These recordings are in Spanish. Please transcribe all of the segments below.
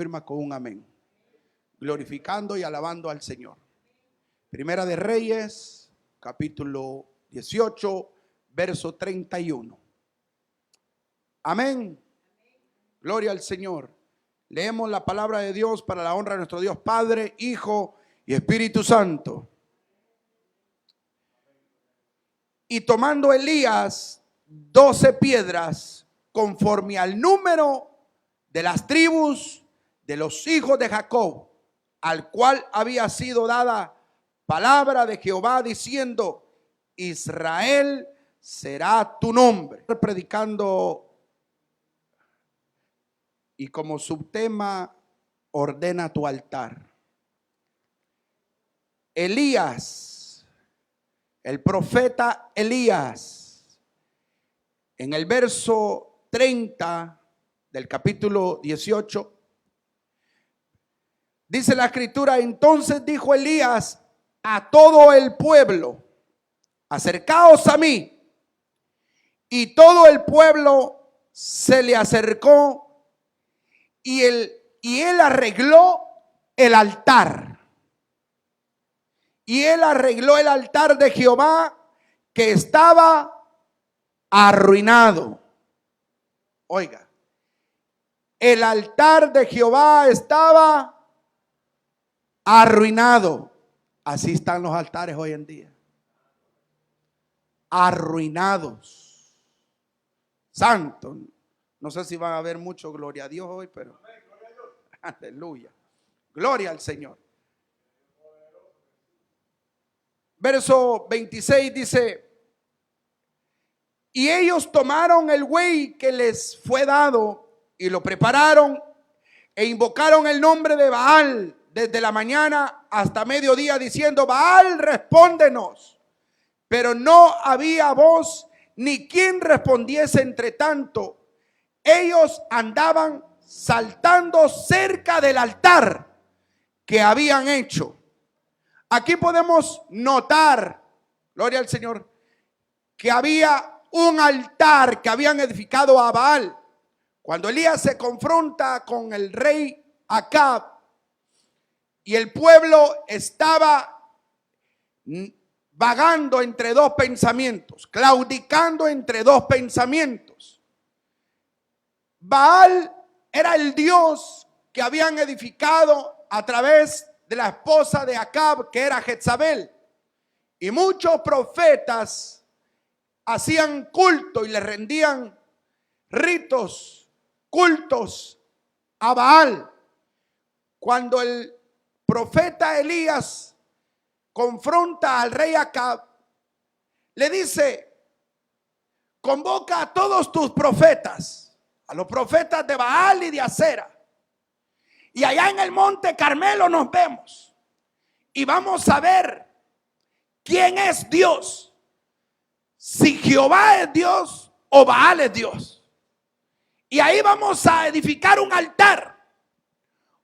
confirma con un amén, glorificando y alabando al Señor. Primera de Reyes, capítulo 18, verso 31. Amén. Gloria al Señor. Leemos la palabra de Dios para la honra de nuestro Dios Padre, Hijo y Espíritu Santo. Y tomando Elías 12 piedras conforme al número de las tribus de los hijos de Jacob, al cual había sido dada palabra de Jehová diciendo: Israel será tu nombre. Predicando y como subtema, ordena tu altar. Elías, el profeta Elías, en el verso 30 del capítulo 18, dice la escritura: entonces dijo Elías a todo el pueblo: acercaos a mí. Y todo el pueblo se le acercó, y él arregló el altar. Y él arregló el altar de Jehová, que estaba arruinado. Oiga, el altar de Jehová estaba arruinado. Así están los altares hoy en día, arruinados. Santo. No sé si van a haber mucho gloria a Dios hoy, pero aleluya. Gloria al Señor. Verso 26 dice: y ellos tomaron el buey que les fue dado y lo prepararon e invocaron el nombre de Baal desde la mañana hasta mediodía, diciendo: Baal, respóndenos. Pero no había voz ni quien respondiese. Entre tanto, ellos andaban saltando cerca del altar que habían hecho. Aquí podemos notar, gloria al Señor, que había un altar que habían edificado a Baal. Cuando Elías se confronta con el rey Acab y el pueblo estaba vagando entre dos pensamientos, claudicando entre dos pensamientos. Baal era el dios que habían edificado a través de la esposa de Acab, que era Jezabel. Y muchos profetas hacían culto y le rendían ritos, cultos a Baal. Cuando el profeta Elías confronta al rey Acab, le dice: convoca a todos tus profetas, a los profetas de Baal y de Acera, y allá en el monte Carmelo nos vemos y vamos a ver quién es Dios, si Jehová es Dios o Baal es Dios. Y ahí vamos a edificar un altar.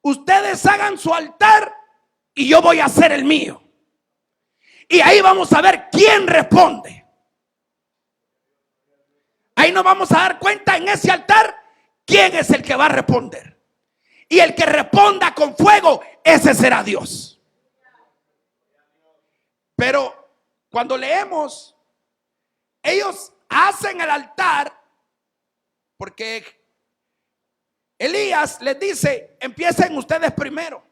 Ustedes hagan su altar y yo voy a hacer el mío. Y ahí vamos a ver quién responde. Ahí nos vamos a dar cuenta en ese altar quién es el que va a responder. Y el que responda con fuego, ese será Dios. Pero cuando leemos, ellos hacen el altar porque Elías les dice: empiecen ustedes primero.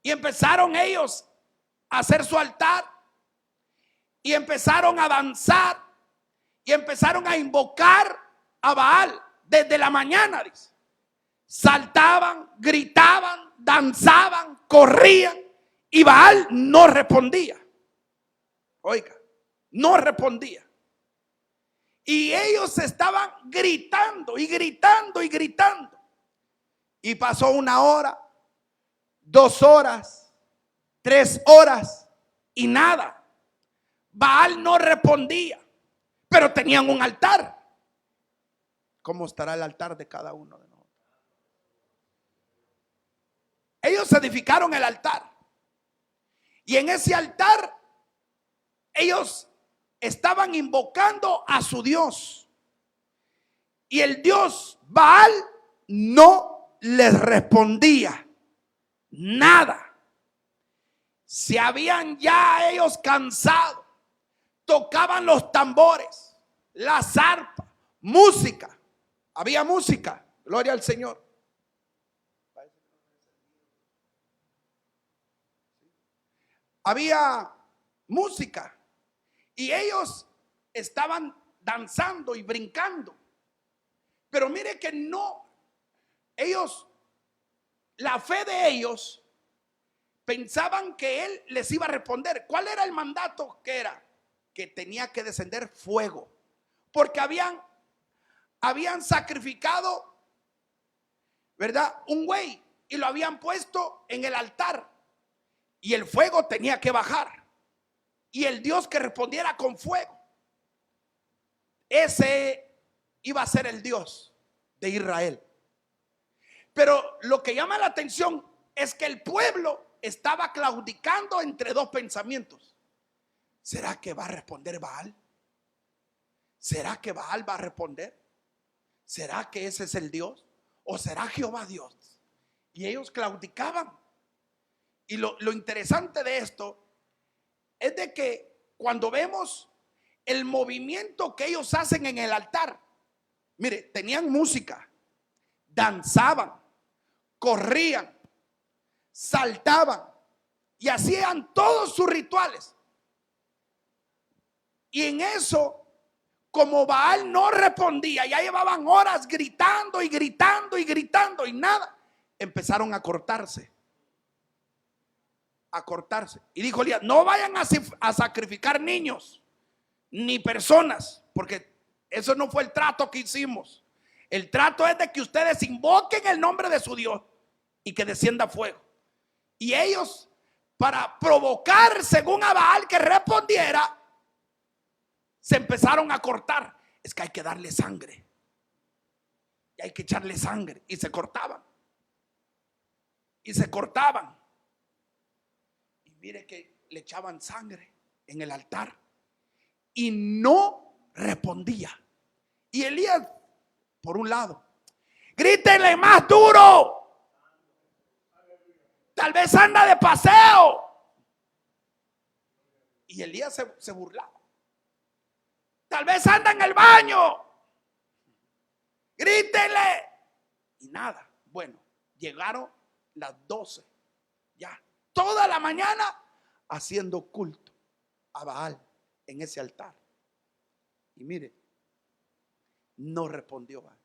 Y empezaron ellos a hacer su altar y empezaron a danzar y empezaron a invocar a Baal desde la mañana, dice. Saltaban, gritaban, danzaban, corrían, y Baal no respondía. Oiga, no respondía. Y ellos estaban gritando y gritando y gritando. Y pasó 1 hora, 2 horas, 3 horas y nada. Baal no respondía, pero tenían un altar. ¿Cómo estará el altar de cada uno de nosotros? Ellos edificaron el altar. Y en ese altar ellos estaban invocando a su Dios. Y el Dios Baal no les respondía nada. Se habían ya ellos cansado. Tocaban los tambores, las arpas, música. Había música, gloria al Señor. Había música y ellos estaban danzando y brincando. Pero mire que no, ellos, la fe de ellos, pensaban que él les iba a responder. ¿Cuál era el mandato que era? Que tenía que descender fuego, porque habían sacrificado, ¿verdad?, un buey y lo habían puesto en el altar y el fuego tenía que bajar y el Dios que respondiera con fuego, ese iba a ser el Dios de Israel. Pero lo que llama la atención es que el pueblo estaba claudicando entre dos pensamientos. ¿Será que va a responder Baal? ¿Será que Baal va a responder? ¿Será que ese es el Dios? ¿O será Jehová Dios? Y ellos claudicaban. Y lo interesante de esto es de que cuando vemos el movimiento que ellos hacen en el altar, mire, tenían música, danzaban, corrían, saltaban y hacían todos sus rituales. Y en eso, como Baal no respondía, ya llevaban horas gritando y gritando y gritando y nada, empezaron a cortarse. Y dijo Elías: no vayan a sacrificar niños ni personas, porque eso no fue el trato que hicimos. El trato es de que ustedes invoquen el nombre de su Dios y que descienda fuego. Y ellos, para provocar según a Baal que respondiera, se empezaron a cortar. Es que hay que darle sangre y hay que echarle sangre. Y se cortaban y se cortaban. Y mire que le echaban sangre en el altar y no respondía. Y Elías, por un lado: grítenle más duro, tal vez anda de paseo. Y Elías se burlaba: tal vez anda en el baño, grítenle. Y nada. Bueno, llegaron las 12, ya toda la mañana haciendo culto a Baal en ese altar. Y mire, no respondió Baal.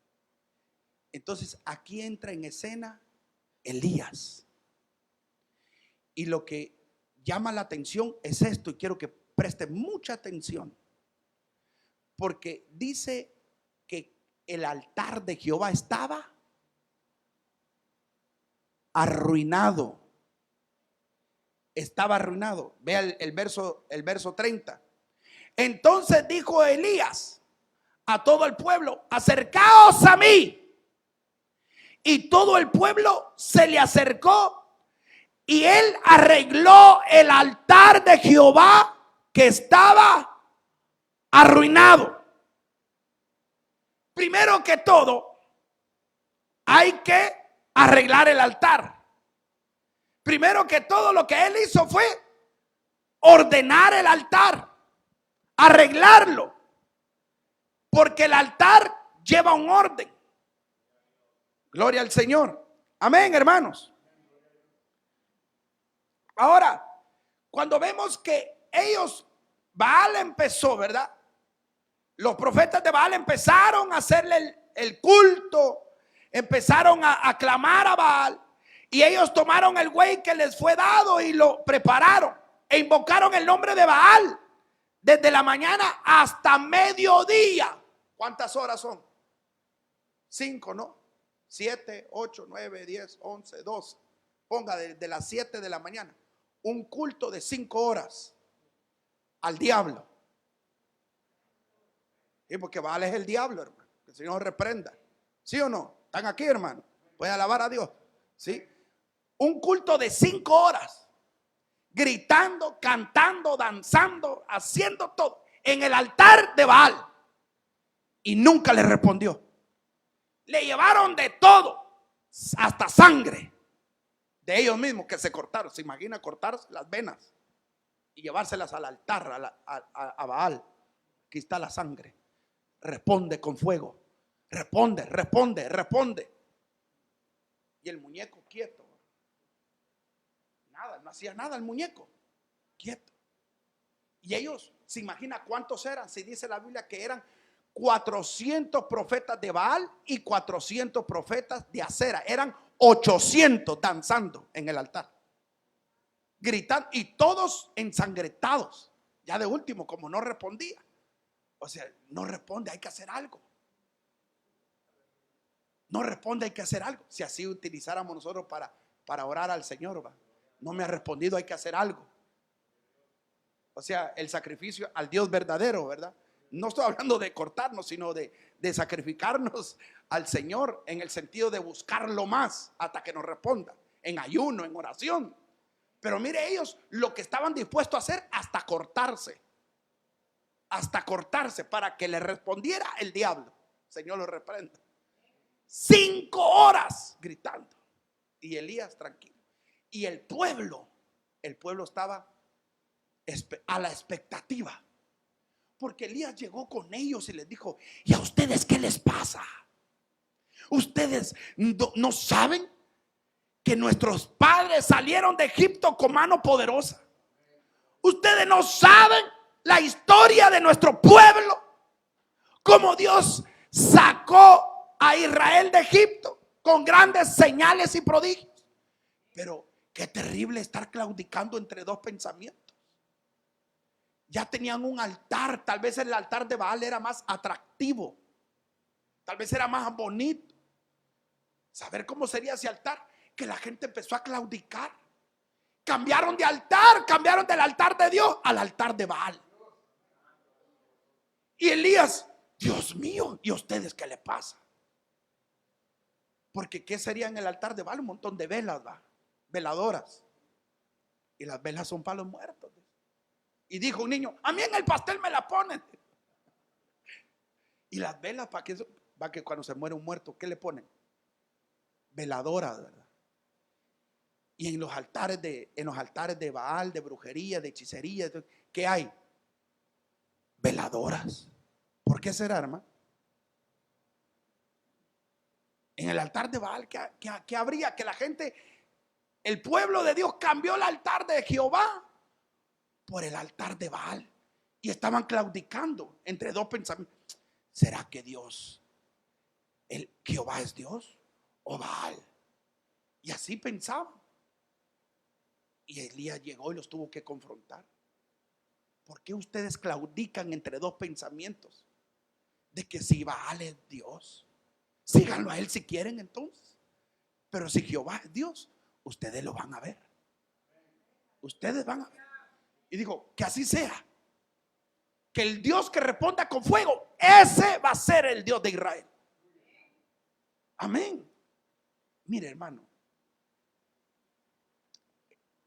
Entonces aquí entra en escena Elías. Y lo que llama la atención es esto, y quiero que preste mucha atención, porque dice que el altar de Jehová estaba arruinado. Estaba arruinado. Vea el verso 30. Entonces dijo Elías a todo el pueblo: acercaos a mí. Y todo el pueblo se le acercó, y él arregló el altar de Jehová que estaba arruinado. Primero que todo, hay que arreglar el altar. Primero que todo, lo que él hizo fue ordenar el altar, arreglarlo, porque el altar lleva un orden. Gloria al Señor. Amén, hermanos. Ahora, cuando vemos que ellos, Baal empezó, ¿verdad? Los profetas de Baal empezaron a hacerle el culto, empezaron a clamar a Baal, y ellos tomaron el buey que les fue dado y lo prepararon e invocaron el nombre de Baal desde la mañana hasta mediodía. ¿Cuántas horas son? 5, ¿no? 7, 8, 9, 10, 11, 12. Ponga de las 7 de la mañana. Un culto de 5 horas al diablo. Y porque Baal es el diablo, hermano. Que el Señor reprenda. ¿Sí o no? ¿Están aquí, hermano? Pueden alabar a Dios. ¿Sí? Un culto de 5 horas. Gritando, cantando, danzando, haciendo todo en el altar de Baal. Y nunca le respondió. Le llevaron de todo. hasta sangre de ellos mismos que se cortaron. Se imagina cortarse las venas y llevárselas al altar, a Baal. Aquí está la sangre. Responde con fuego. Responde, responde, responde. Y el muñeco quieto. Nada, no hacía nada el muñeco. Quieto. Y ellos, se imagina cuántos eran. Si dice la Biblia que eran 400 profetas de Baal y 400 profetas de Acera. Eran 800 danzando en el altar, gritando, y todos ensangrentados. Ya de último, como no respondía, o sea, no responde, hay que hacer algo. No responde, hay que hacer algo. Si así utilizáramos nosotros para orar al Señor, ¿va? No me ha respondido, hay que hacer algo. O sea, el sacrificio al Dios verdadero, ¿verdad? No estoy hablando de cortarnos, sino de sacrificarnos al Señor, en el sentido de buscarlo más hasta que nos responda, en ayuno, en oración. Pero mire, ellos lo que estaban dispuestos a hacer, hasta cortarse para que le respondiera el diablo. Señor lo reprenda. 5 horas gritando, y Elías tranquilo. Y el pueblo estaba a la expectativa, porque Elías llegó con ellos y les dijo: ¿y a ustedes qué les pasa? ¿Ustedes no saben que nuestros padres salieron de Egipto con mano poderosa? ¿Ustedes no saben la historia de nuestro pueblo? Cómo Dios sacó a Israel de Egipto con grandes señales y prodigios. Pero qué terrible estar claudicando entre dos pensamientos. Ya tenían un altar. Tal vez el altar de Baal era más atractivo, tal vez era más bonito. Saber cómo sería ese altar, que la gente empezó a claudicar. Cambiaron de altar, cambiaron del altar de Dios al altar de Baal. Y Elías: Dios mío, ¿y a ustedes qué le pasa? Porque ¿qué sería en el altar de Baal? Un montón de velas, ¿va? Veladoras. Y las velas son para los muertos. Y dijo un niño: a mí en el pastel me la ponen. Y las velas, ¿para qué? Va, que cuando se muere un muerto, ¿qué le ponen? Veladoras, ¿verdad? Y en los altares de Baal, de brujería, de hechicería, ¿qué hay? Veladoras. ¿Por qué será, hermano? En el altar de Baal, ¿qué habría? Que la gente, el pueblo de Dios, cambió el altar de Jehová por el altar de Baal. Y estaban claudicando entre dos pensamientos. ¿Será que Dios, Jehová es Dios o Baal? Y así pensaban. Y Elías llegó y los tuvo que confrontar. ¿Por qué ustedes claudican entre dos pensamientos? De que si Baal es Dios, síganlo a él si quieren entonces. Pero si Jehová es Dios, ustedes lo van a ver. Ustedes van a ver. Y dijo: que así sea. Que el Dios que responda con fuego, ese va a ser el Dios de Israel. Amén. Mire, hermano,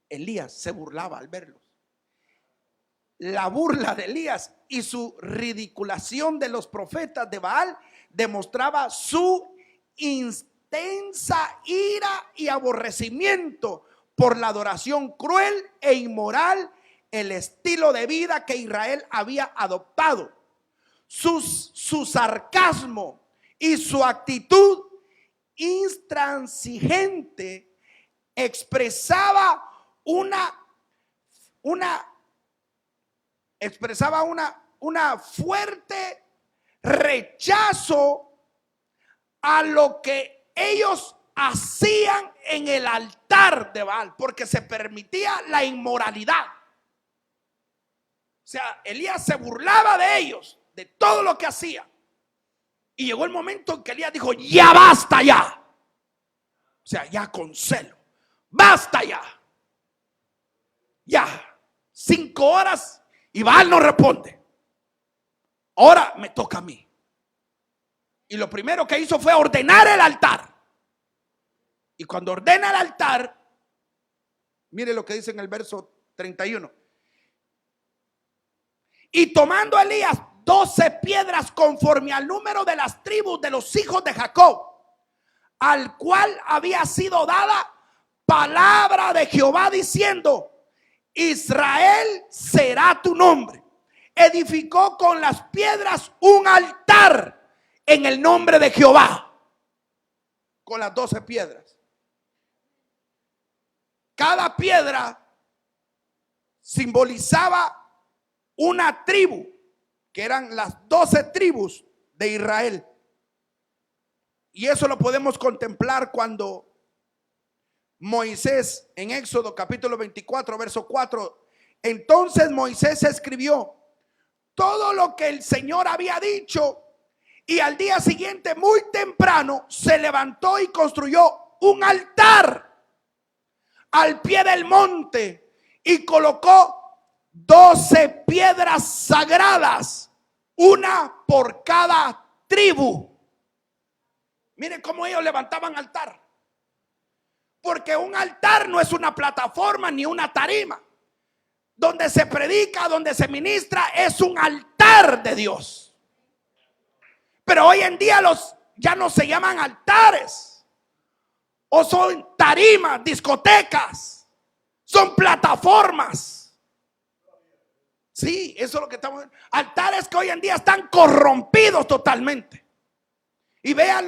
Elías se burlaba al verlos. La burla de Elías y su ridiculación de los profetas de Baal demostraba su intensa ira y aborrecimiento por la adoración cruel e inmoral, el estilo de vida que Israel había adoptado. Su sarcasmo y su actitud intransigente expresaba una fuerte rechazo a lo que ellos hacían en el altar de Baal, porque se permitía la inmoralidad. O sea, Elías se burlaba de ellos, de todo lo que hacían. Y llegó el momento en que Elías dijo: ya basta ya. O sea, ya con celo. Basta ya. Ya. 5 horas y Baal no responde. Ahora me toca a mí. Y lo primero que hizo fue ordenar el altar. Y cuando ordena el altar, mire lo que dice en el verso 31. Y tomando Elías 12 piedras conforme al número de las tribus de los hijos de Jacob, al cual había sido dada palabra de Jehová diciendo: Israel será tu nombre. Edificó con las piedras un altar en el nombre de Jehová, con las 12 piedras. Cada piedra simbolizaba una tribu, que eran las 12 tribus de Israel. Y eso lo podemos contemplar cuando Moisés, en Éxodo capítulo 24, verso 4, entonces Moisés escribió todo lo que el Señor había dicho, y al día siguiente muy temprano se levantó y construyó un altar al pie del monte y colocó 12 piedras sagradas, una por cada tribu. Miren cómo ellos levantaban altar. Porque un altar no es una plataforma ni una tarima. Donde se predica, donde se ministra, es un altar de Dios. Pero hoy en día ya no se llaman altares, o son tarimas, discotecas, son plataformas. Sí, eso es lo que estamos viendo. Altares que hoy en día están corrompidos totalmente. Y vean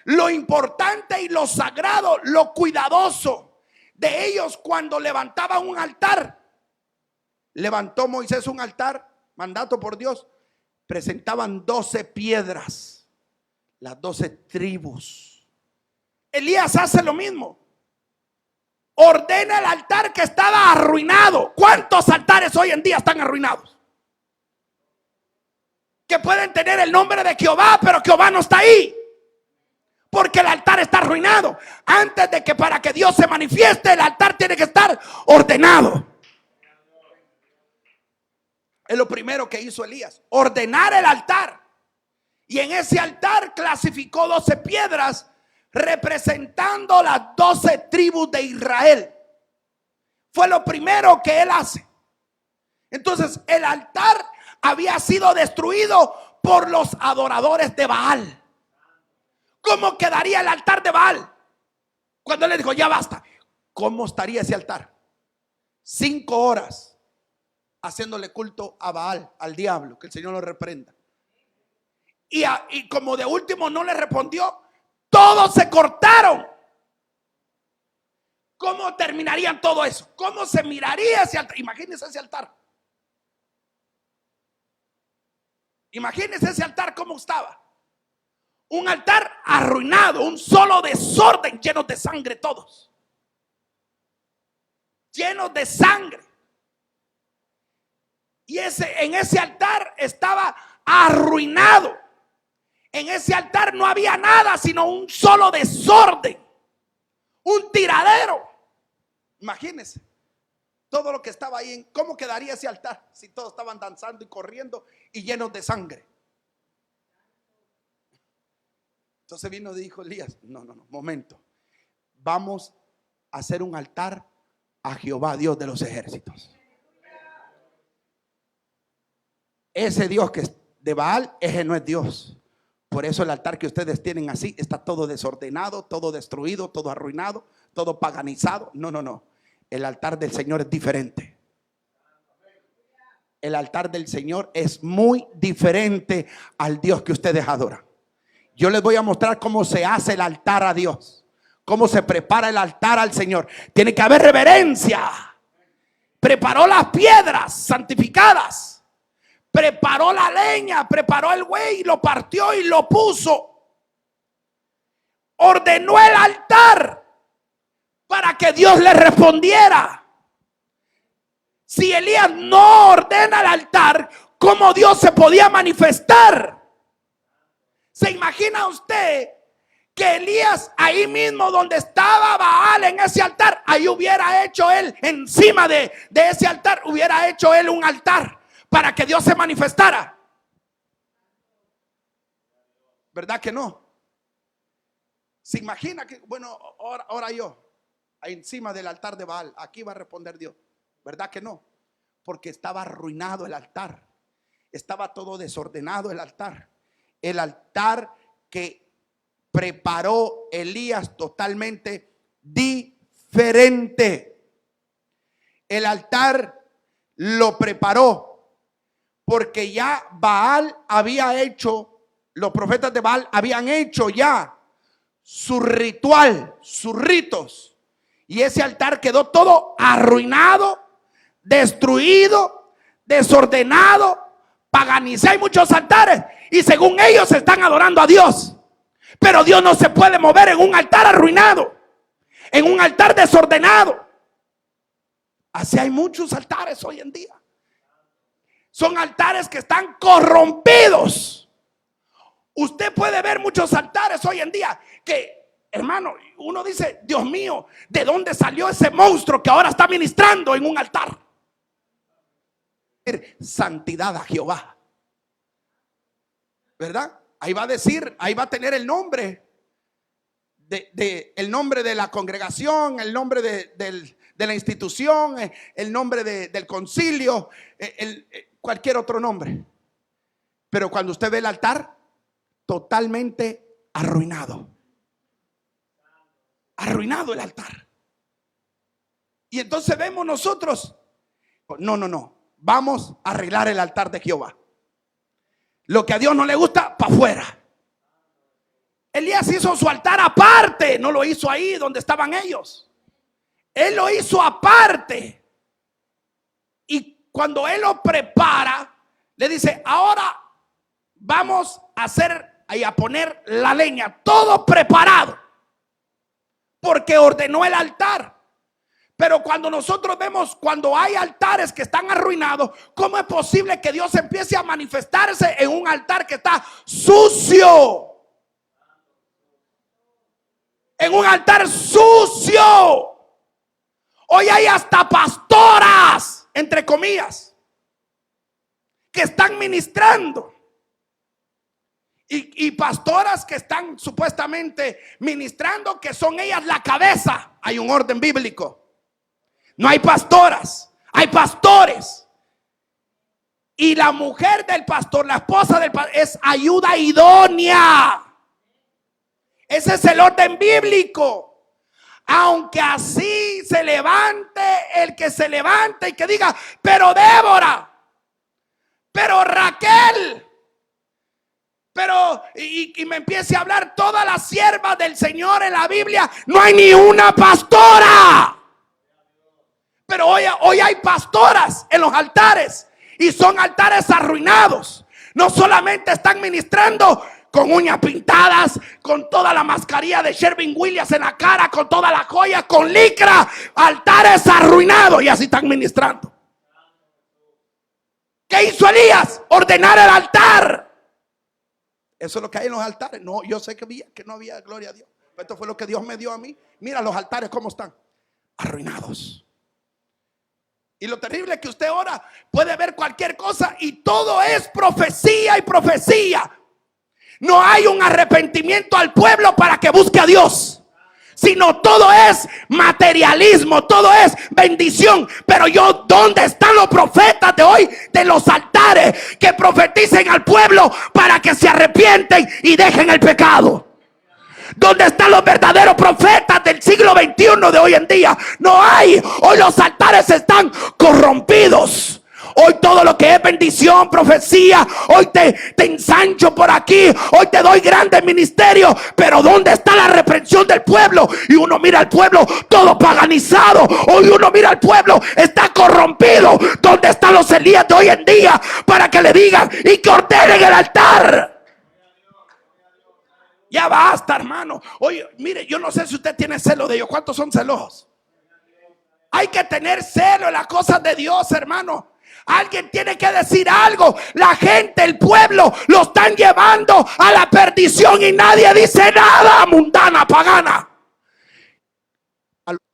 lo importante y lo sagrado, lo cuidadoso de ellos cuando levantaban un altar. Levantó Moisés un altar, mandato por Dios. Presentaban 12 piedras, las 12 tribus. Elías hace lo mismo. Ordena el altar que estaba arruinado. ¿Cuántos altares hoy en día están arruinados? Que pueden tener el nombre de Jehová, pero Jehová no está ahí. Porque el altar está arruinado. Antes de que para que Dios se manifieste, el altar tiene que estar ordenado. Es lo primero que hizo Elías, ordenar el altar. Y en ese altar clasificó 12 piedras representando las 12 tribus de Israel. Fue lo primero que él hace. Entonces el altar había sido destruido por los adoradores de Baal. ¿Cómo quedaría el altar de Baal? Cuando él le dijo: ya basta. ¿Cómo estaría ese altar? 5 horas haciéndole culto a Baal, al diablo, que el Señor lo reprenda. Y como de último no le respondió, todos se cortaron. ¿Cómo terminarían todo eso? ¿Cómo se miraría ese altar? Imagínense ese altar. Imagínense ese altar cómo estaba. Un altar arruinado, un solo desorden, llenos de sangre todos. Llenos de sangre. Y en ese altar estaba arruinado. En ese altar no había nada sino un solo desorden, un tiradero. Imagínense todo lo que estaba ahí. ¿Cómo quedaría ese altar si todos estaban danzando y corriendo y llenos de sangre? Entonces vino y dijo Elías: no, momento. Vamos a hacer un altar a Jehová, Dios de los ejércitos. Ese Dios que es de Baal, ese no es Dios. Por eso el altar que ustedes tienen así está todo desordenado, todo destruido, todo arruinado, todo paganizado. No. El altar del Señor es diferente. El altar del Señor es muy diferente al Dios que ustedes adoran. Yo les voy a mostrar cómo se hace el altar a Dios, cómo se prepara el altar al Señor. Tiene que haber reverencia. Preparó las piedras santificadas. Preparó la leña, preparó el buey, lo partió y lo puso. Ordenó el altar para que Dios le respondiera. Si Elías no ordena el altar, ¿cómo Dios se podía manifestar? ¿Se imagina usted que Elías ahí mismo donde estaba Baal en ese altar, ahí hubiera hecho él, encima de ese altar, hubiera hecho él un altar para que Dios se manifestara? ¿Verdad que no? Se imagina que, bueno, ahora yo, ahí encima del altar de Baal, aquí va a responder Dios. ¿Verdad que no? Porque estaba arruinado el altar. Estaba todo desordenado el altar. El altar que preparó Elías totalmente diferente. El altar lo preparó porque ya Baal había hecho, los profetas de Baal habían hecho ya su ritual, sus ritos, y ese altar quedó todo arruinado, destruido, desordenado, paganizado. Hay muchos altares y según ellos están adorando a Dios, pero Dios no se puede mover en un altar arruinado, en un altar desordenado. Así hay muchos altares hoy en día. Son altares que están corrompidos. Usted puede ver muchos altares hoy en día que, hermano, uno dice, Dios mío, ¿de dónde salió ese monstruo que ahora está ministrando en un altar? Santidad a Jehová, ¿verdad? Ahí va a decir, ahí va a tener el nombre el nombre de la congregación, el nombre de la institución, el nombre del concilio, cualquier otro nombre. Pero cuando usted ve el altar, totalmente arruinado. Arruinado el altar. Y entonces vemos nosotros, no, vamos a arreglar el altar de Jehová. Lo que a Dios no le gusta, para afuera. Elías hizo su altar aparte, no lo hizo ahí donde estaban ellos. Él lo hizo aparte. Y cuando él lo prepara, le dice, ahora vamos a hacer y a poner la leña, todo preparado, porque ordenó el altar. Pero cuando nosotros vemos, cuando hay altares que están arruinados, ¿cómo es posible que Dios empiece a manifestarse en un altar que está sucio? En un altar sucio. Hoy hay hasta pastoras, entre comillas, que están ministrando. Y pastoras que están supuestamente ministrando, que son ellas la cabeza. Hay un orden bíblico. No hay pastoras, hay pastores. Y la mujer del pastor, la esposa del pastor, es ayuda idónea. Ese es el orden bíblico. Aunque así se levante el que se levante y que diga, pero Débora, pero Raquel, pero y me empiece a hablar todas las siervas del Señor en la Biblia, no hay ni una pastora. Pero hoy hay pastoras en los altares y son altares arruinados. No solamente están ministrando con uñas pintadas, con toda la mascarilla de Sherwin Williams en la cara, con toda la joya, con licra, altares arruinados, y así están ministrando. ¿Qué hizo Elías? Ordenar el altar. Eso es lo que hay en los altares. No, yo sé que no había, gloria a Dios. Esto fue lo que Dios me dio a mí. Mira los altares cómo están, arruinados. Y lo terrible es que usted ahora puede ver cualquier cosa y todo es profecía y profecía. No hay un arrepentimiento al pueblo para que busque a Dios, sino todo es materialismo, todo es bendición. Pero ¿dónde están los profetas de hoy de los altares que profeticen al pueblo para que se arrepienten y dejen el pecado? ¿Dónde están los verdaderos profetas del siglo XXI de hoy en día? No hay. Hoy los altares están corrompidos. Hoy todo lo que es bendición, profecía, hoy te ensancho por aquí, hoy te doy grandes ministerios, pero ¿dónde está la reprensión del pueblo? Y uno mira al pueblo todo paganizado. Hoy uno mira al pueblo, está corrompido. ¿Dónde están los Elías de hoy en día para que le digan y que ordenen el altar? Ya basta, hermano. Oye, mire, yo no sé si usted tiene celo de ellos. ¿Cuántos son celosos? Hay que tener celo en las cosas de Dios, hermano. Alguien tiene que decir algo. La gente, el pueblo, lo están llevando a la perdición y nadie dice nada. Mundana, pagana.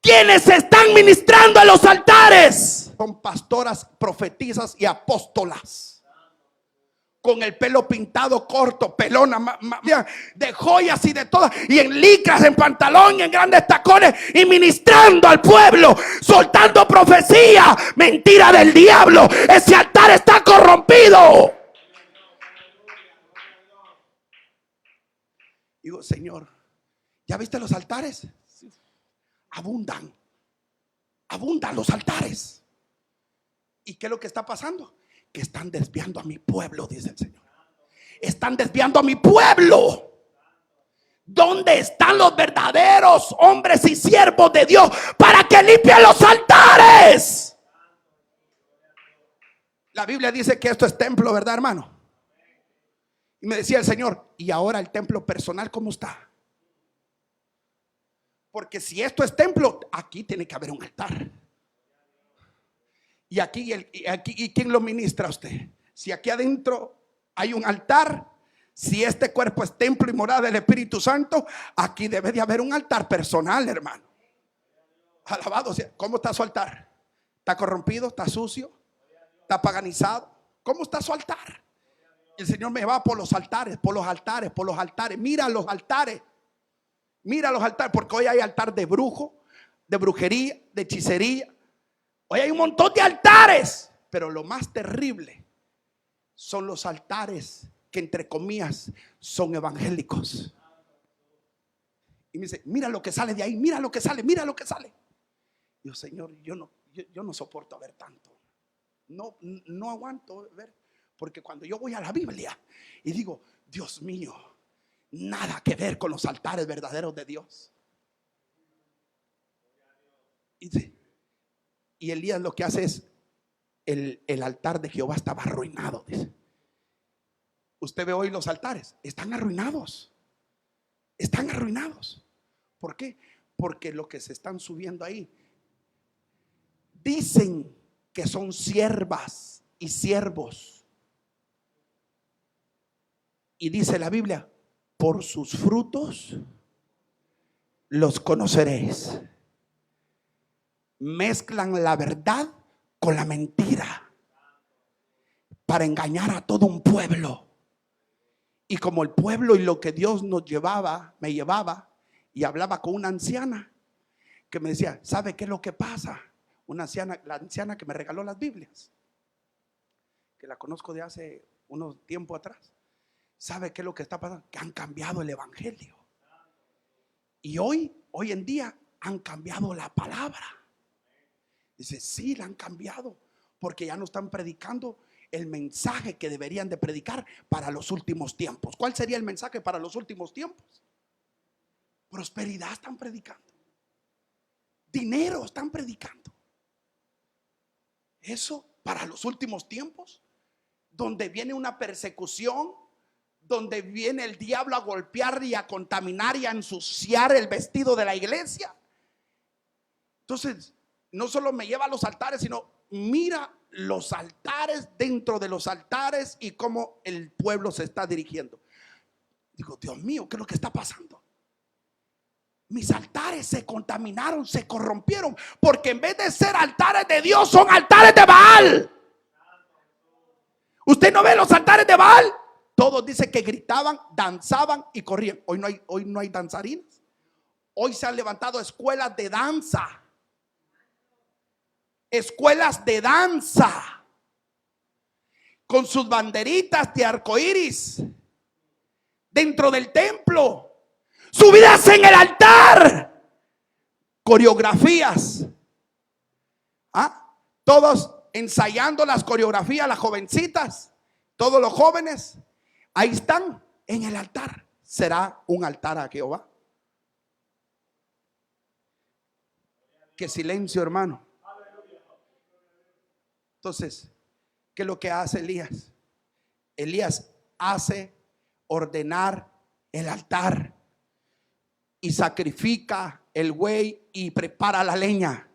¿Quiénes están ministrando a los altares? Son pastoras, profetisas y apóstolas, con el pelo pintado corto, pelona, de joyas y de todas, y en licras, en pantalón y en grandes tacones, y ministrando al pueblo, soltando profecía, mentira del diablo. Ese altar está corrompido. digo, Señor, ¿ya viste los altares? Sí. Abundan los altares. ¿Y qué es lo que está pasando? Que están desviando a mi pueblo, dice el Señor. Están desviando a mi pueblo. ¿Dónde están los verdaderos hombres y siervos de Dios para que limpien los altares? La Biblia dice que esto es templo, ¿verdad, hermano? Y me decía el Señor, ¿y ahora el templo personal cómo está? Porque si esto es templo, aquí tiene que haber un altar. Y ¿y quién lo ministra a usted? Si aquí adentro hay un altar, si este cuerpo es templo y morada del Espíritu Santo, aquí debe de haber un altar personal, hermano. Alabado sea. ¿Cómo está su altar? ¿Está corrompido? ¿Está sucio? ¿Está paganizado? ¿Cómo está su altar? El Señor me va por los altares, por los altares, por los altares. Mira los altares. Mira los altares, porque hoy hay altar de brujo, de brujería, de hechicería. Hoy hay un montón de altares. Pero lo más terrible son los altares que, entre comillas, son evangélicos. Y me dice, mira lo que sale de ahí, mira lo que sale, mira lo que sale. Digo, Señor, yo no soporto ver tanto. No aguanto ver. Porque cuando yo voy a la Biblia y digo, Dios mío, nada que ver con los altares verdaderos de Dios. Y Elías lo que hace es, el altar de Jehová estaba arruinado, dice. Usted ve hoy los altares, están arruinados. Están arruinados. ¿Por qué? Porque lo que se están subiendo ahí, dicen que son siervas y siervos. Y dice la Biblia, por sus frutos los conoceréis. Mezclan la verdad con la mentira para engañar a todo un pueblo. Y como el pueblo y lo que Dios nos llevaba, me llevaba, y hablaba con una anciana que me decía, ¿sabe qué es lo que pasa? Una anciana, la anciana que me regaló las Biblias, que la conozco de hace unos tiempo atrás. ¿Sabe qué es lo que está pasando? Que han cambiado el evangelio. Y hoy en día han cambiado la palabra. Dice, sí, la han cambiado, porque ya no están predicando el mensaje que deberían de predicar para los últimos tiempos. ¿Cuál sería el mensaje para los últimos tiempos? Prosperidad están predicando. Dinero están predicando. Eso para los últimos tiempos, donde viene una persecución, donde viene el diablo a golpear y a contaminar y a ensuciar el vestido de la iglesia. Entonces, no solo me lleva a los altares, sino mira los altares dentro de los altares y cómo el pueblo se está dirigiendo. Digo, Dios mío, ¿qué es lo que está pasando? Mis altares se contaminaron, se corrompieron, porque en vez de ser altares de Dios, son altares de Baal. ¿Usted no ve los altares de Baal? Todos dicen que gritaban, danzaban y corrían. Hoy no hay danzarinas. Hoy se han levantado escuelas de danza. Escuelas de danza con sus banderitas de arcoíris dentro del templo, subidas en el altar, coreografías, todos ensayando las coreografías, las jovencitas, todos los jóvenes, ahí están en el altar. ¿Será un altar a Jehová? Qué silencio, hermano. Entonces, ¿qué es lo que hace Elías? Elías hace ordenar el altar y sacrifica el buey y prepara la leña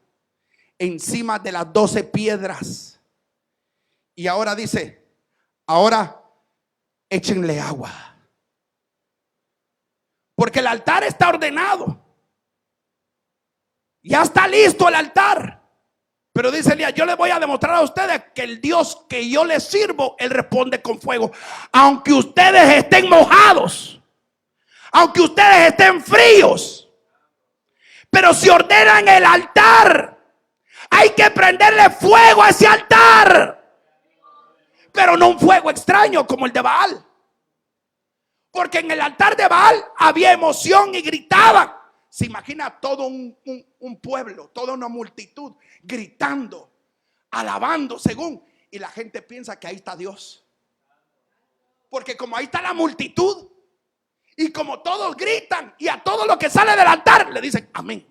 encima de las 12 piedras. Y ahora dice, ahora échenle agua, porque el altar está ordenado, ya está listo el altar. Pero dice Elías, yo les voy a demostrar a ustedes que el Dios que yo les sirvo, Él responde con fuego. Aunque ustedes estén mojados, aunque ustedes estén fríos, pero si ordenan el altar, hay que prenderle fuego a ese altar. Pero no un fuego extraño como el de Baal. Porque en el altar de Baal había emoción y gritaban. Se imagina todo un pueblo, toda una multitud gritando, alabando según. Y la gente piensa que ahí está Dios. Porque como ahí está la multitud, y como todos gritan, y a todo lo que sale del altar le dicen amén.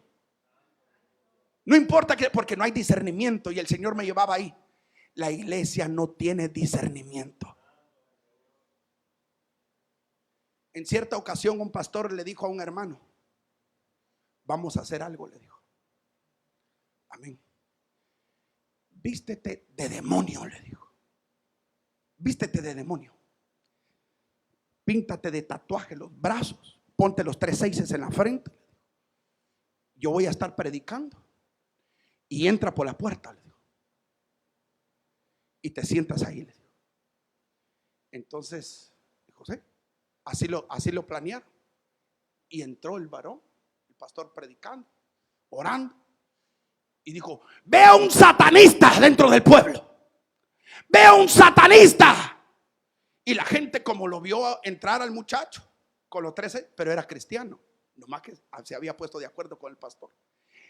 No importa que, porque no hay discernimiento. Y el Señor me llevaba ahí. La iglesia no tiene discernimiento. En cierta ocasión un pastor le dijo a un hermano: vamos a hacer algo, le dijo. Amén. Vístete de demonio, le dijo. Vístete de demonio. Píntate de tatuaje los brazos. Ponte los 3 seises en la frente. Yo voy a estar predicando. Y entra por la puerta, le dijo. Y te sientas ahí, le dijo. Entonces, José, así lo planearon. Y entró el varón, el pastor predicando, orando. Y dijo: veo un satanista dentro del pueblo. Veo un satanista. Y la gente, como lo vio entrar al muchacho con los 13, pero era cristiano, nomás que se había puesto de acuerdo con el pastor.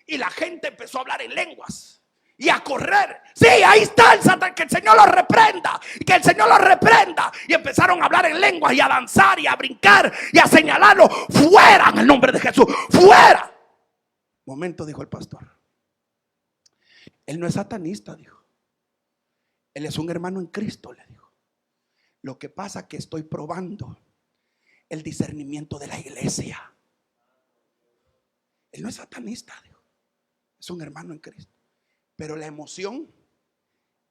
Y la gente empezó a hablar en lenguas y a correr. Sí, ahí está el Satán, que el Señor lo reprenda, que el Señor lo reprenda. Y empezaron a hablar en lenguas y a danzar y a brincar y a señalarlo: fuera en el nombre de Jesús, fuera. Momento, dijo el pastor. Él no es satanista, dijo. Él es un hermano en Cristo, le dijo. Lo que pasa es que estoy probando el discernimiento de la iglesia. Él no es satanista, dijo. Es un hermano en Cristo. Pero la emoción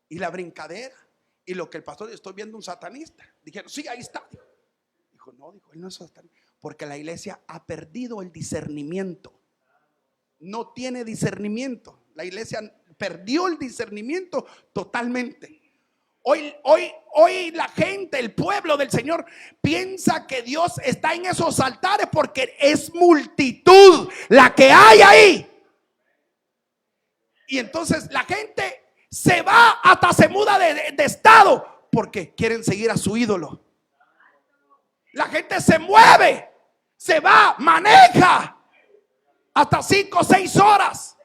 y la brincadera y lo que el pastor: estoy viendo un satanista. Dijeron: sí, ahí está. Dijo: no, dijo, él no es satanista. Porque la iglesia ha perdido el discernimiento. No tiene discernimiento. La iglesia perdió el discernimiento totalmente. Hoy la gente, el pueblo del Señor, piensa que Dios está en esos altares porque es multitud la que hay ahí. Y entonces la gente se va, hasta se muda de estado porque quieren seguir a su ídolo. La gente se mueve, se va, maneja hasta 5 o 6 horas.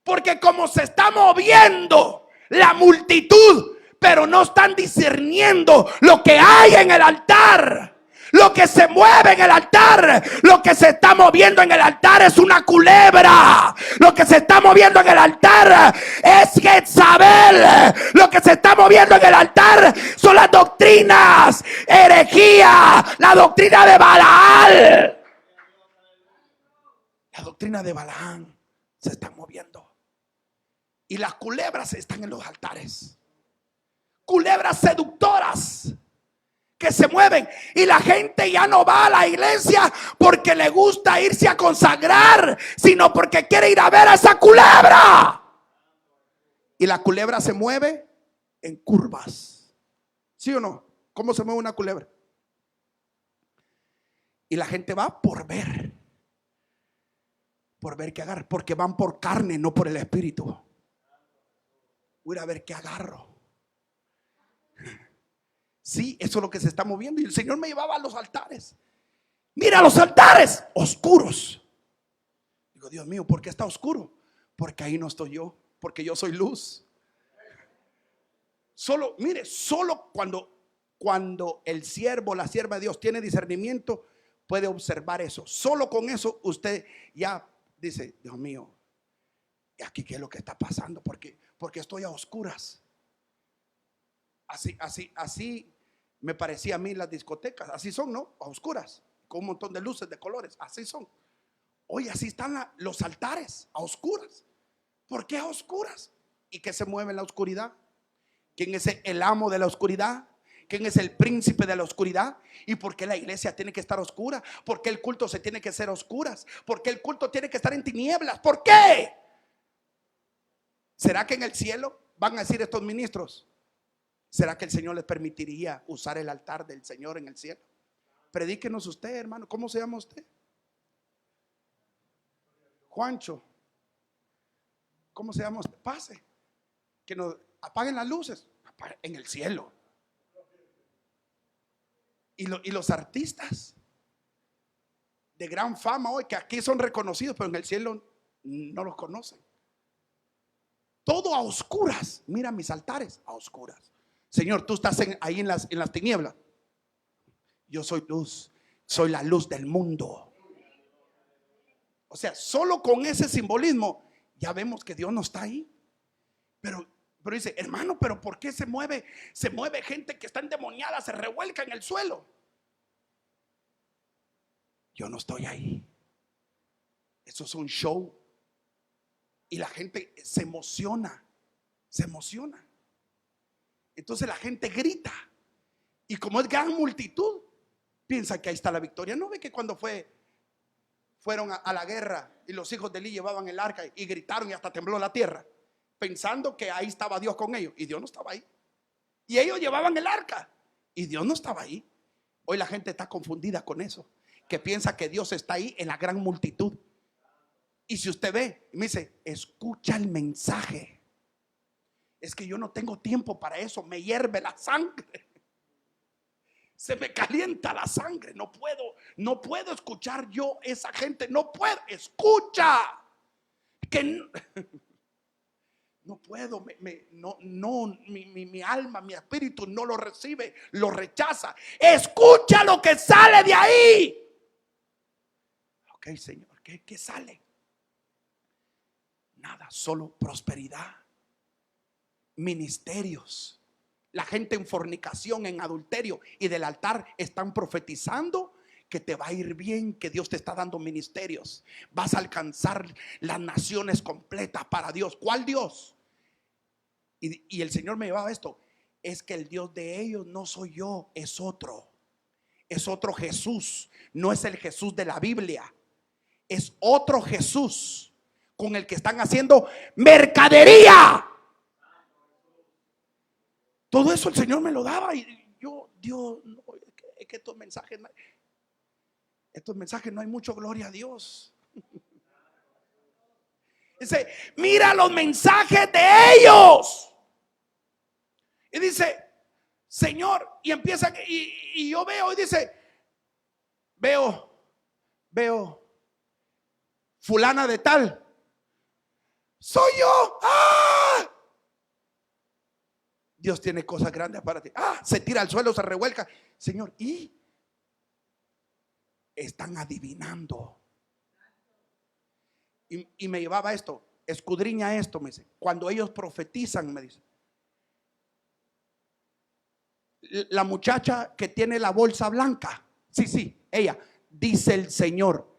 Porque como se está moviendo la multitud, pero no están discerniendo lo que hay en el altar. Lo que se mueve en el altar, lo que se está moviendo en el altar es una culebra. Lo que se está moviendo en el altar es Jezabel. Lo que se está moviendo en el altar son las doctrinas, herejía, la doctrina de Balaal. La doctrina de Balaam se está moviendo. Y las culebras están en los altares. Culebras seductoras que se mueven. Y la gente ya no va a la iglesia porque le gusta irse a consagrar, sino porque quiere ir a ver a esa culebra. Y la culebra se mueve en curvas. ¿Sí o no? ¿Cómo se mueve una culebra? Y la gente va por ver. Por ver qué agarra. Porque van por carne, no por el espíritu. Voy a ir a ver qué agarro. Sí, eso es lo que se está moviendo. Y el Señor me llevaba a los altares. Mira los altares oscuros. Digo: Dios mío, ¿por qué está oscuro? Porque ahí no estoy yo. Porque yo soy luz. Solo, mire, solo cuando el siervo, la sierva de Dios tiene discernimiento, puede observar eso. Solo con eso usted ya dice: Dios mío, ¿y aquí qué es lo que está pasando? Porque estoy a oscuras. Así me parecía a mí las discotecas. Así son, ¿no? A oscuras, con un montón de luces de colores. Así son. Hoy así están los altares, a oscuras. ¿Por qué a oscuras? ¿Y qué se mueve en la oscuridad? ¿Quién es el amo de la oscuridad? ¿Quién es el príncipe de la oscuridad? ¿Y por qué la iglesia tiene que estar oscura? ¿Por qué el culto se tiene que hacer a oscuras? ¿Por qué el culto tiene que estar en tinieblas? ¿Por qué? ¿Será que en el cielo van a decir estos ministros? ¿Será que el Señor les permitiría usar el altar del Señor en el cielo? Predíquenos usted, hermano. ¿Cómo se llama usted? Juancho. ¿Cómo se llama usted? Pase. Que nos apaguen las luces. En el cielo. Y los artistas de gran fama hoy, que aquí son reconocidos, pero en el cielo no los conocen. Todo a oscuras. Mira mis altares a oscuras. Señor, tú estás ahí en las tinieblas. Yo soy luz, soy la luz del mundo. O sea, solo con ese simbolismo ya vemos que Dios no está ahí. Pero dice, hermano, pero ¿por qué se mueve gente que está endemoniada, se revuelca en el suelo? Yo no estoy ahí. Eso es un show. Y la gente se emociona. Entonces la gente grita. Y como es gran multitud, piensa que ahí está la victoria. ¿No ve que cuando fueron a la guerra y los hijos de Eli llevaban el arca y gritaron y hasta tembló la tierra, pensando que ahí estaba Dios con ellos? Y Dios no estaba ahí. Y ellos llevaban el arca y Dios no estaba ahí. Hoy la gente está confundida con eso, que piensa que Dios está ahí en la gran multitud. Y si usted ve y me dice, escucha el mensaje, es que yo no tengo tiempo para eso, me hierve la sangre, se me calienta la sangre, no puedo escuchar yo esa gente, no puedo, escucha, que no puedo, mi alma, mi espíritu no lo recibe, lo rechaza. Escucha lo que sale de ahí. Ok, Señor, ¿qué sale? Nada, solo prosperidad, ministerios. La gente en fornicación, en adulterio y del altar están profetizando que te va a ir bien, que Dios te está dando ministerios. Vas a alcanzar las naciones completas para Dios. ¿Cuál Dios? Y el Señor me llevaba esto. Es que el Dios de ellos no soy yo, es otro. Es otro Jesús. No es el Jesús de la Biblia. Es otro Jesús con el que están haciendo mercadería. Todo eso el Señor me lo daba y Dios, no, es que estos mensajes no hay mucho gloria a Dios. Dice, mira los mensajes de ellos. Y dice, Señor, y empieza, y yo veo, y dice, veo fulana de tal. Soy yo. ¡Ah! Dios tiene cosas grandes para ti. Se tira al suelo, se revuelca. Señor, y están adivinando. Y me llevaba esto, escudriña esto, me dice. Cuando ellos profetizan, me dice, la muchacha que tiene la bolsa blanca, sí, ella, dice el Señor.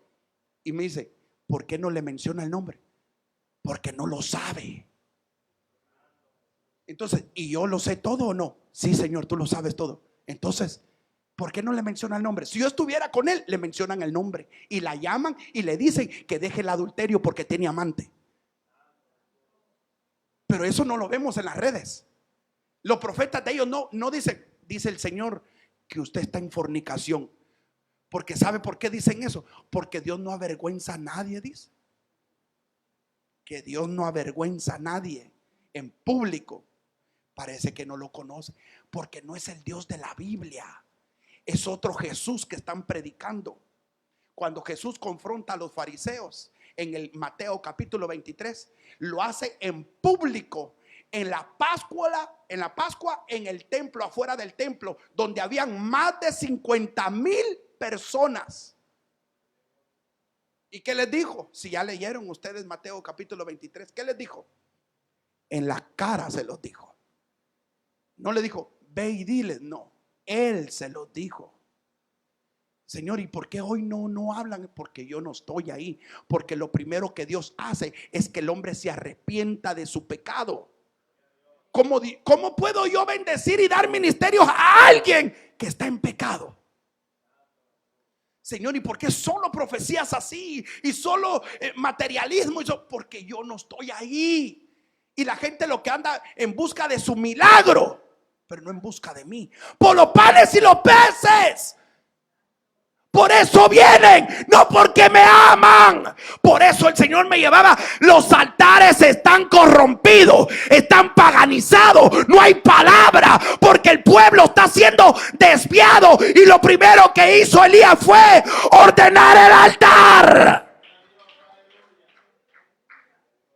Y me dice, ¿por qué no le menciona el nombre? Porque no lo sabe. Entonces, ¿y yo lo sé todo o no? Sí, Señor, tú lo sabes todo. Entonces, ¿por qué no le menciona el nombre? Si yo estuviera con él, le mencionan el nombre y la llaman y le dicen que deje el adulterio porque tiene amante. Pero eso no lo vemos en las redes. Los profetas de ellos no dicen, dice el Señor, que usted está en fornicación. Porque ¿sabe por qué dicen eso? Porque Dios no avergüenza a nadie, dice. Que Dios no avergüenza a nadie en público. Parece que no lo conoce, porque no es el Dios de la Biblia. Es otro Jesús que están predicando. Cuando Jesús confronta a los fariseos en el Mateo capítulo 23, lo hace en público, en la Pascua, en el templo, afuera del templo, donde habían más de 50,000 personas. ¿Y qué les dijo? Si ya leyeron ustedes Mateo capítulo 23, ¿qué les dijo? En la cara se los dijo. No le dijo, ve y diles, no, él se los dijo. Señor, ¿y por qué hoy no hablan? Porque yo no estoy ahí. Porque lo primero que Dios hace es que el hombre se arrepienta de su pecado. ¿Cómo puedo yo bendecir y dar ministerios a alguien que está en pecado? Señor, ¿y por qué solo profecías así? Y solo materialismo. Porque yo no estoy ahí. Y la gente lo que anda en busca de su milagro, pero no en busca de mí. Por los panes y los peces. Por eso vienen, no porque me aman. Por eso el Señor me llevaba. Los altares están corrompidos, están paganizados, no hay palabra, porque el pueblo está siendo desviado. Y lo primero que hizo Elías fue ordenar el altar.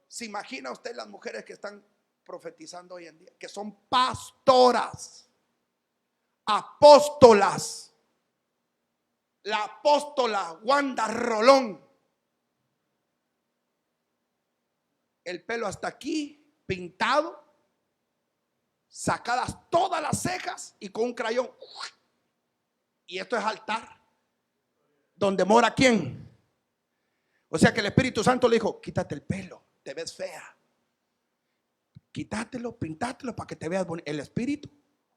¿Se imagina usted las mujeres que están profetizando hoy en día? Que son pastoras, apóstolas. La apóstola Wanda Rolón, el pelo hasta aquí, pintado, sacadas todas las cejas y con un crayón. Y esto es altar, donde mora ¿quién? O sea que el Espíritu Santo le dijo: quítate el pelo, te ves fea. Quítatelo, pintátelo para que te veas bonito. ¿El espíritu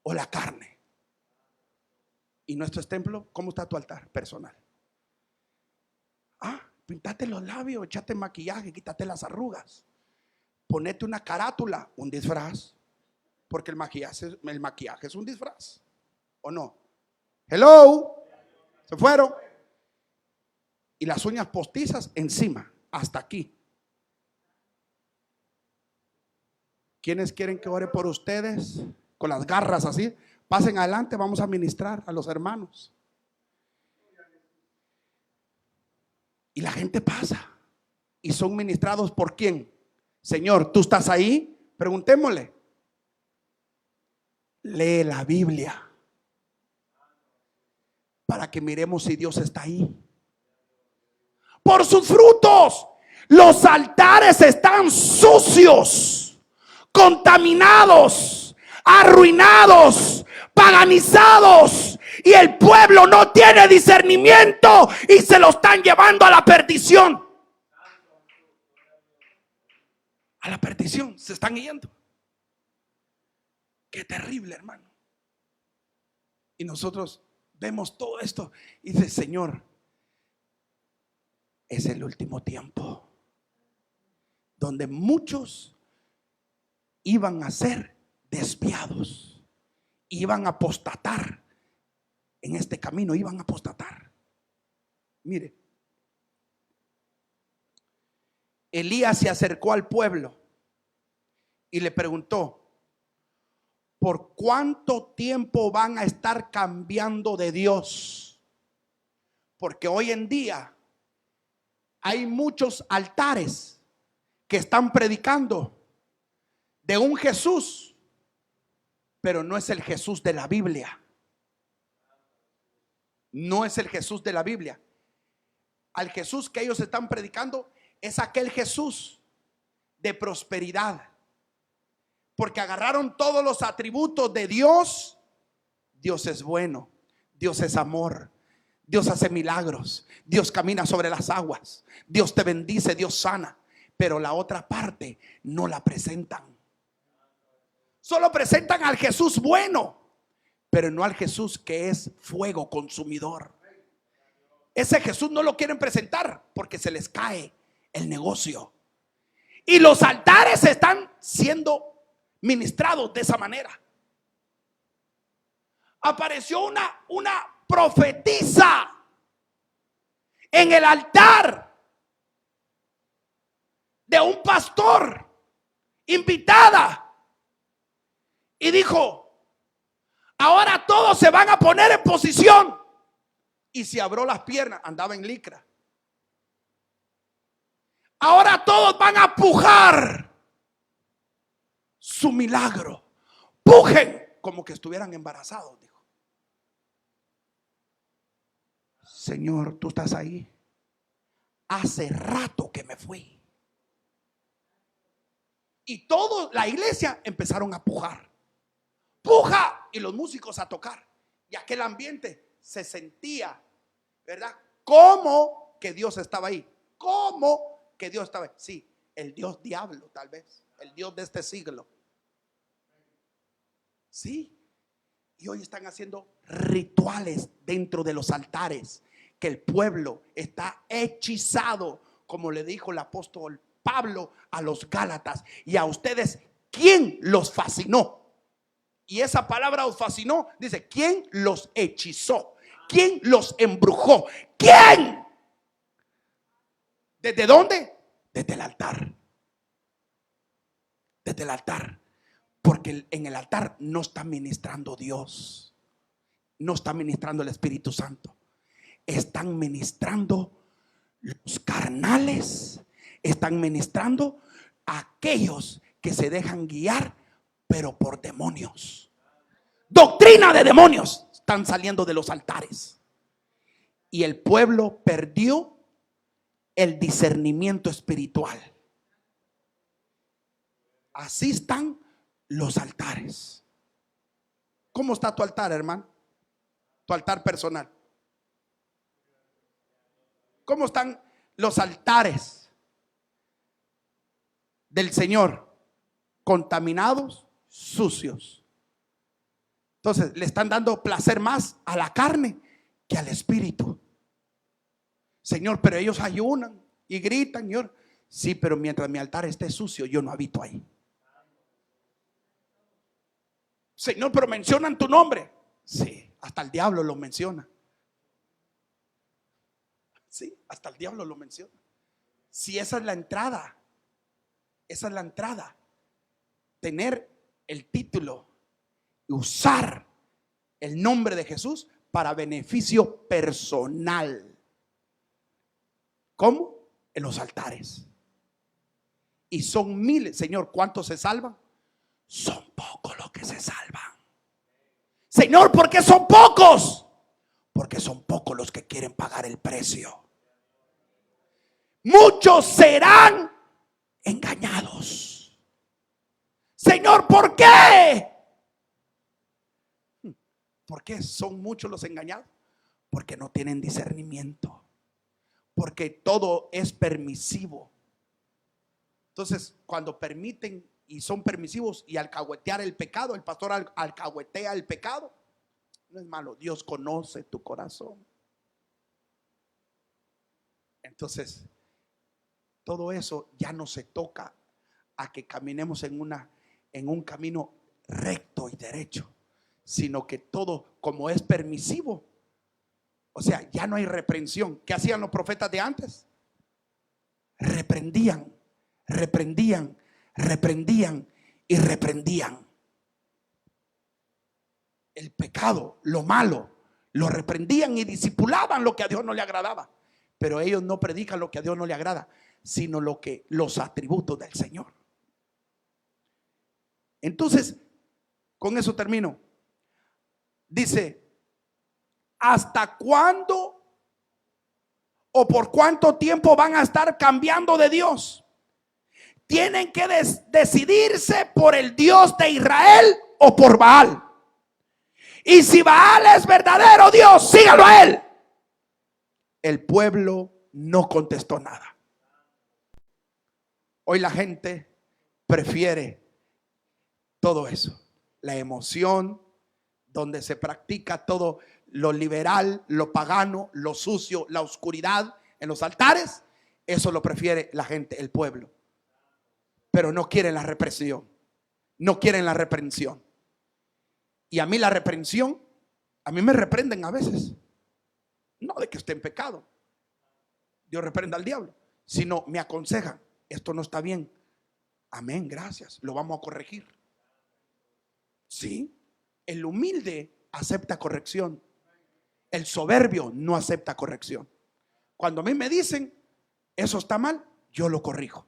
o la carne? Y nuestro templo, ¿cómo está tu altar personal? Pintate los labios, echate maquillaje, quítate las arrugas, ponete una carátula, un disfraz, porque el maquillaje es un disfraz, ¿o no? Hello, se fueron. Y las uñas postizas encima, hasta aquí. ¿Quiénes quieren que ore por ustedes? Con las garras así. Pasen adelante, vamos a ministrar a los hermanos. Y la gente pasa y son ministrados ¿por quién? Señor, ¿tú estás ahí? Preguntémosle. Lee la Biblia para que miremos si Dios está ahí. Por sus frutos. Los altares están sucios, contaminados, arruinados, paganizados, y el pueblo no tiene discernimiento y se lo están llevando a la perdición. A la perdición se están yendo. Qué terrible, hermano. Y nosotros vemos todo esto y dice: Señor, es el último tiempo donde muchos iban a ser desviados, iban a apostatar en este camino, iban a apostatar. Mire, Elías se acercó al pueblo y le preguntó: ¿por cuánto tiempo van a estar cambiando de Dios? Porque hoy en día hay muchos altares que están predicando de un Jesús, pero no es el Jesús de la Biblia. No es el Jesús de la Biblia. Al Jesús que ellos están predicando es aquel Jesús de prosperidad, porque agarraron todos los atributos de Dios. Dios es bueno, Dios es amor, Dios hace milagros, Dios camina sobre las aguas, Dios te bendice, Dios sana. Pero la otra parte no la presentan. Solo presentan al Jesús bueno, pero no al Jesús que es fuego consumidor. Ese Jesús no lo quieren presentar porque se les cae el negocio. Y los altares están siendo ministrados de esa manera. Apareció una profetisa en el altar de un pastor, invitada, y dijo: ahora todos se van a poner en posición. Y se abrió las piernas, andaba en licra. Ahora todos van a pujar su milagro. Pujen como que estuvieran embarazados, dijo. Señor, tú estás ahí. Hace rato que me fui. Y toda la iglesia empezaron a pujar. Puja, y los músicos a tocar. Y aquel ambiente se sentía, ¿verdad? Como que Dios estaba ahí. Como que Dios estaba ahí. Sí, el Dios diablo, tal vez. El Dios de este siglo. Sí. Y hoy están haciendo rituales dentro de los altares, que el pueblo está hechizado, como le dijo el apóstol Pablo a los Gálatas. Y a ustedes, ¿quién los fascinó? Y esa palabra os fascinó, dice, ¿quién los hechizó? quién los embrujó? ¿Quién? ¿Desde dónde? Desde el altar. Desde el altar. Porque en el altar no está ministrando Dios, no está ministrando el Espíritu Santo. Están ministrando los carnales, están ministrando a aquellos que se dejan guiar, pero por demonios. Doctrina de demonios están saliendo de los altares. Y el pueblo perdió el discernimiento espiritual. Así están los altares. ¿Cómo está tu altar, hermano? Tu altar personal. ¿Cómo están los altares del Señor? Contaminados, sucios. Entonces le están dando placer más a la carne que al espíritu. Señor, pero ellos ayunan y gritan, Señor. Sí, pero mientras mi altar esté sucio, yo no habito ahí. Señor, pero mencionan tu nombre. Sí, hasta el diablo lo menciona. Sí, hasta el diablo lo menciona. Si esa es la entrada, esa es la entrada. Tener el título y usar el nombre de Jesús para beneficio personal. ¿Cómo? En los altares. Y son miles. Señor, ¿cuántos se salvan? Son pocos los que se salvan. Señor, ¿por qué son pocos? Porque son pocos los que quieren pagar el precio. Muchos serán engañados. Señor, ¿por qué? ¿Por qué son muchos los engañados? Porque no tienen discernimiento. Porque todo es permisivo. Entonces, cuando permiten y son permisivos y alcahuetear el pecado, el pastor alcahuetea el pecado, no es malo. Dios conoce tu corazón. Entonces, todo eso ya no se toca a que caminemos en un camino recto y derecho, sino que todo, como es permisivo, o sea, ya no hay reprensión. ¿Qué hacían los profetas de antes? Reprendían, reprendían, reprendían y reprendían el pecado, lo malo, lo reprendían y discipulaban lo que a Dios no le agradaba. Pero ellos no predican lo que a Dios no le agrada, sino los atributos del Señor. Entonces, con eso termino. Dice: ¿hasta cuándo o por cuánto tiempo van a estar cambiando de Dios? Tienen que decidirse por el Dios de Israel o por Baal. Y si Baal es verdadero Dios, sígalo a él. El pueblo no contestó nada. Hoy la gente prefiere todo eso, la emoción, donde se practica todo lo liberal, lo pagano, lo sucio, la oscuridad en los altares. Eso lo prefiere la gente, el pueblo. Pero no quieren la represión, no quieren la reprensión. Y a mí la reprensión, a mí me reprenden a veces. No de que esté en pecado, Dios reprenda al diablo, sino me aconsejan: esto no está bien. Amén, gracias, lo vamos a corregir. Sí, el humilde acepta corrección. El soberbio no acepta corrección. Cuando a mí me dicen eso está mal, yo lo corrijo.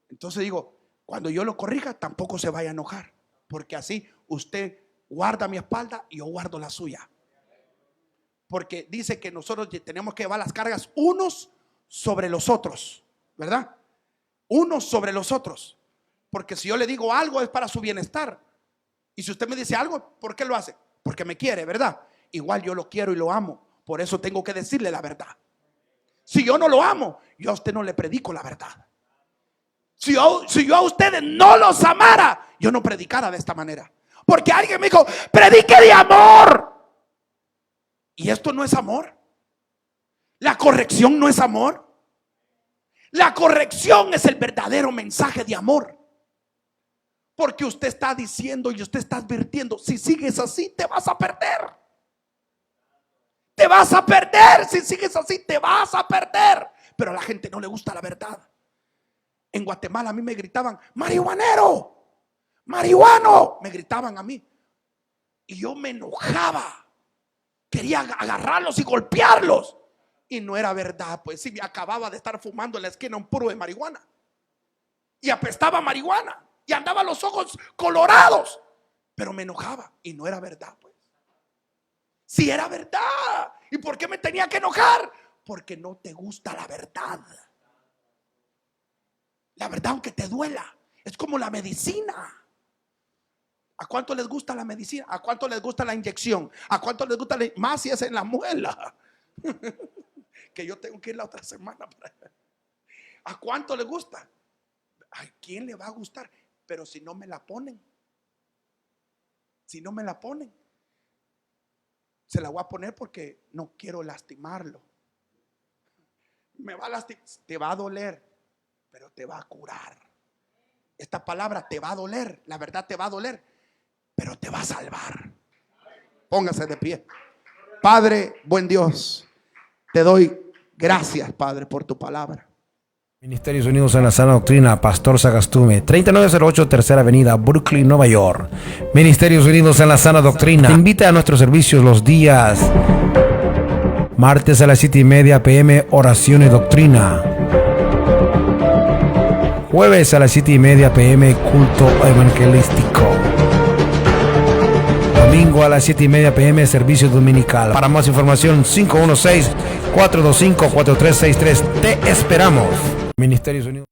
Entonces digo, cuando yo lo corrija, tampoco se vaya a enojar, porque así usted guarda mi espalda y yo guardo la suya. Porque dice que nosotros tenemos que llevar las cargas unos sobre los otros, ¿verdad? Unos sobre los otros. Porque si yo le digo algo es para su bienestar. Y si usted me dice algo, ¿por qué lo hace? Porque me quiere, ¿verdad? Igual yo lo quiero y lo amo. Por eso tengo que decirle la verdad. Si yo no lo amo, yo a usted no le predico la verdad. Si yo a ustedes no los amara, yo no predicara de esta manera. Porque alguien me dijo: predique de amor. Y esto no es amor. La corrección no es amor. La corrección es el verdadero mensaje de amor. Porque usted está diciendo y usted está advirtiendo: si sigues así te vas a perder. te vas a perder. Si sigues así, te vas a perder. Pero a la gente no le gusta la verdad. En Guatemala a mí me gritaban, marihuanero, marihuano. Me gritaban a mí. Y yo me enojaba. Quería agarrarlos y golpearlos. Y no era verdad, pues sí, acababa de estar fumando en la esquina un puro de marihuana. Y apestaba marihuana. Y andaba los ojos colorados. Pero me enojaba. Y no era verdad, pues. Sí era verdad. ¿Y por qué me tenía que enojar? Porque no te gusta la verdad. La verdad, aunque te duela, es como la medicina. ¿A cuánto les gusta la medicina? ¿A cuánto les gusta la inyección? ¿A cuánto les gusta más si es en la muela? Que yo tengo que ir la otra semana. ¿A cuánto les gusta? ¿A quién le va a gustar? Pero si no me la ponen. Si no me la ponen, se la voy a poner porque no quiero lastimarlo. Me va a lastimar, te va a doler, pero te va a curar. Esta palabra te va a doler, la verdad te va a doler, pero te va a salvar. Póngase de pie. Padre, buen Dios, te doy gracias, Padre, por tu palabra. Ministerios Unidos en la Sana Doctrina, Pastor Sagastume, 3908 Tercera Avenida, Brooklyn, Nueva York. Ministerios Unidos en la Sana Doctrina. Te invita a nuestros servicios los días martes a las 7:30 p.m. Oración y Doctrina. Jueves a las 7:30 p.m. Culto evangelístico. Domingo a las 7:30 p.m. Servicio dominical. Para más información 516-425-4363. Te esperamos. Ministerios Unidos.